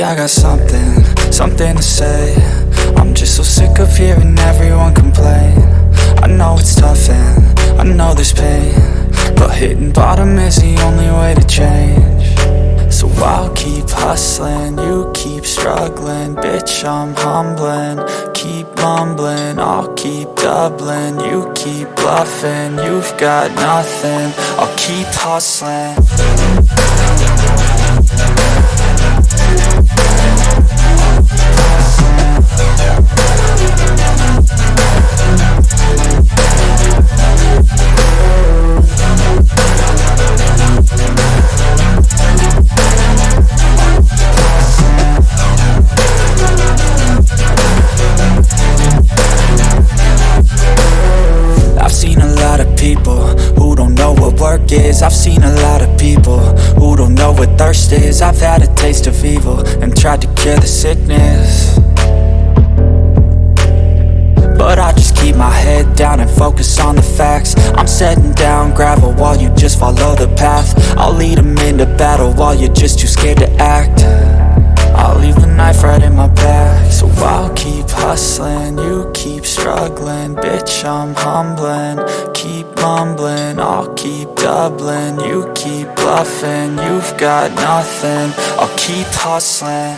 I got something to say. I'm just so sick of hearing everyone complain. I know it's tough and I know there's pain, but hitting bottom is the only way to change. So I'll keep hustling, you keep struggling. Bitch, I'm humbling, keep mumbling. I'll keep doubling, you keep bluffing. You've got nothing, I'll keep hustling. I've seen a lot of people who don't know what work is. I've seen a lot of people who don't know what thirst is. I've had a taste of evil and tried to cure the sickness, but I just keep my head down and focus on the facts. I'm setting down gravel while you just follow the path. I'll lead them into battle while you're just too scared to act. I'll leave the knife right in my back. So I'll keep hustling, you keep struggling. Bitch, I'm humbling, keep mumbling. I'll keep doubling, you keep bluffing. You've got nothing, I'll keep hustling.